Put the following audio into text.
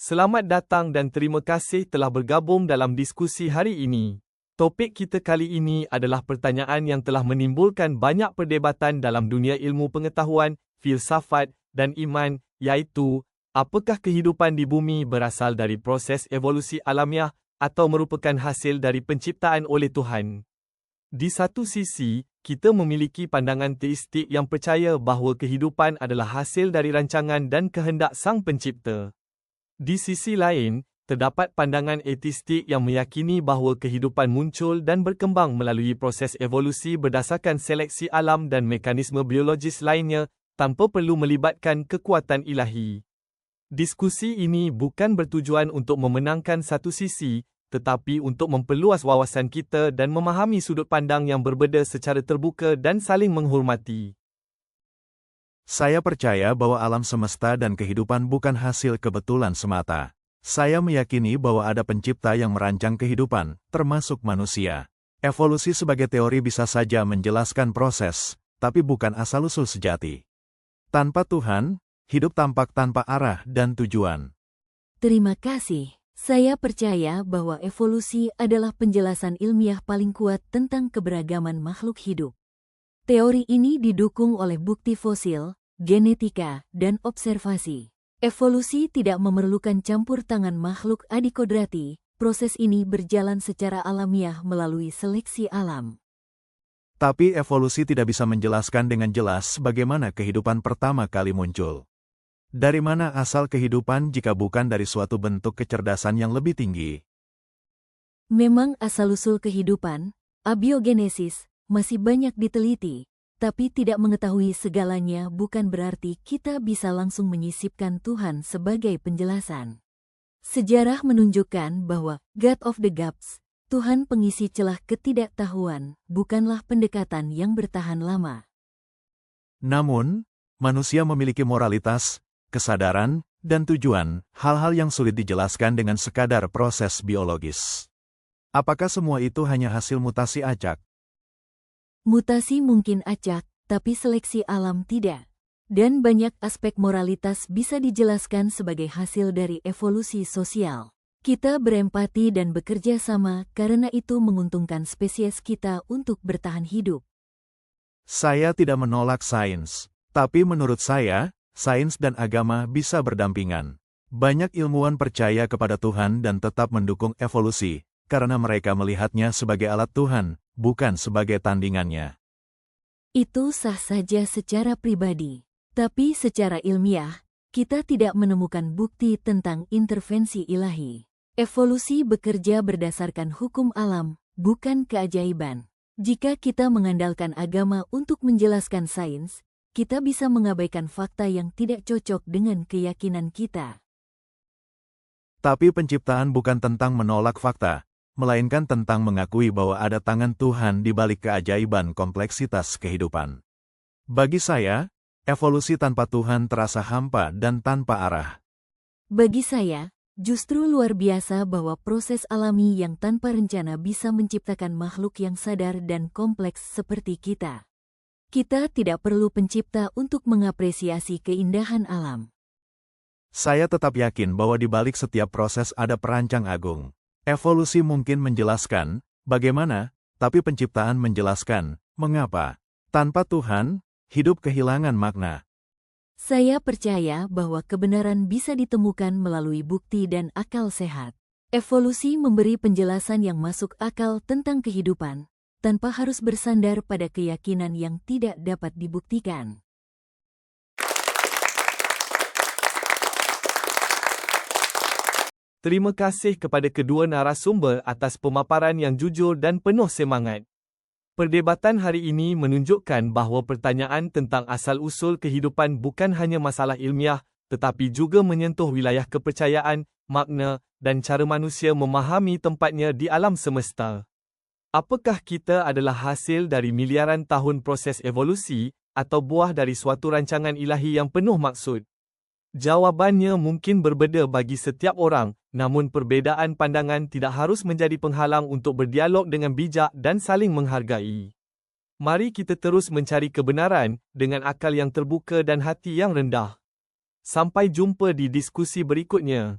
Selamat datang dan terima kasih telah bergabung dalam diskusi hari ini. Topik kita kali ini adalah pertanyaan yang telah menimbulkan banyak perdebatan dalam dunia ilmu pengetahuan, filsafat dan iman, iaitu, apakah kehidupan di bumi berasal dari proses evolusi alamiah atau merupakan hasil dari penciptaan oleh Tuhan? Di satu sisi, kita memiliki pandangan teistik yang percaya bahawa kehidupan adalah hasil dari rancangan dan kehendak Sang Pencipta. Di sisi lain, terdapat pandangan ateistik yang meyakini bahawa kehidupan muncul dan berkembang melalui proses evolusi berdasarkan seleksi alam dan mekanisme biologis lainnya tanpa perlu melibatkan kekuatan ilahi. Diskusi ini bukan bertujuan untuk memenangkan satu sisi, tetapi untuk memperluas wawasan kita dan memahami sudut pandang yang berbeza secara terbuka dan saling menghormati. Saya percaya bahwa alam semesta dan kehidupan bukan hasil kebetulan semata. Saya meyakini bahwa ada pencipta yang merancang kehidupan, termasuk manusia. Evolusi sebagai teori bisa saja menjelaskan proses, tapi bukan asal-usul sejati. Tanpa Tuhan, hidup tampak tanpa arah dan tujuan. Terima kasih. Saya percaya bahwa evolusi adalah penjelasan ilmiah paling kuat tentang keberagaman makhluk hidup. Teori ini didukung oleh bukti fosil, genetika, dan observasi. Evolusi tidak memerlukan campur tangan makhluk adikodrati, proses ini berjalan secara alamiah melalui seleksi alam. Tapi evolusi tidak bisa menjelaskan dengan jelas bagaimana kehidupan pertama kali muncul. Dari mana asal kehidupan jika bukan dari suatu bentuk kecerdasan yang lebih tinggi? Memang asal-usul kehidupan, abiogenesis, masih banyak diteliti, tapi tidak mengetahui segalanya bukan berarti kita bisa langsung menyisipkan Tuhan sebagai penjelasan. Sejarah menunjukkan bahwa God of the Gaps, Tuhan pengisi celah ketidaktahuan, bukanlah pendekatan yang bertahan lama. Namun, manusia memiliki moralitas, kesadaran, dan tujuan, hal-hal yang sulit dijelaskan dengan sekadar proses biologis. Apakah semua itu hanya hasil mutasi acak? Mutasi mungkin acak, tapi seleksi alam tidak. Dan banyak aspek moralitas bisa dijelaskan sebagai hasil dari evolusi sosial. Kita berempati dan bekerja sama karena itu menguntungkan spesies kita untuk bertahan hidup. Saya tidak menolak sains, tapi menurut saya, sains dan agama bisa berdampingan. Banyak ilmuwan percaya kepada Tuhan dan tetap mendukung evolusi, karena mereka melihatnya sebagai alat Tuhan, bukan sebagai tandingannya. Itu sah saja secara pribadi, tapi secara ilmiah, kita tidak menemukan bukti tentang intervensi ilahi. Evolusi bekerja berdasarkan hukum alam, bukan keajaiban. Jika kita mengandalkan agama untuk menjelaskan sains, kita bisa mengabaikan fakta yang tidak cocok dengan keyakinan kita. Tapi penciptaan bukan tentang menolak fakta, melainkan tentang mengakui bahwa ada tangan Tuhan di balik keajaiban kompleksitas kehidupan. Bagi saya, evolusi tanpa Tuhan terasa hampa dan tanpa arah. Bagi saya, justru luar biasa bahwa proses alami yang tanpa rencana bisa menciptakan makhluk yang sadar dan kompleks seperti kita. Kita tidak perlu pencipta untuk mengapresiasi keindahan alam. Saya tetap yakin bahwa di balik setiap proses ada perancang agung. Evolusi mungkin menjelaskan bagaimana, tapi penciptaan menjelaskan mengapa. Tanpa Tuhan, hidup kehilangan makna. Saya percaya bahwa kebenaran bisa ditemukan melalui bukti dan akal sehat. Evolusi memberi penjelasan yang masuk akal tentang kehidupan, tanpa harus bersandar pada keyakinan yang tidak dapat dibuktikan. Terima kasih kepada kedua narasumber atas pemaparan yang jujur dan penuh semangat. Perdebatan hari ini menunjukkan bahawa pertanyaan tentang asal-usul kehidupan bukan hanya masalah ilmiah, tetapi juga menyentuh wilayah kepercayaan, makna, dan cara manusia memahami tempatnya di alam semesta. Apakah kita adalah hasil dari miliaran tahun proses evolusi, atau buah dari suatu rancangan ilahi yang penuh maksud? Jawabannya mungkin berbeza bagi setiap orang, namun perbezaan pandangan tidak harus menjadi penghalang untuk berdialog dengan bijak dan saling menghargai. Mari kita terus mencari kebenaran, dengan akal yang terbuka dan hati yang rendah. Sampai jumpa di diskusi berikutnya.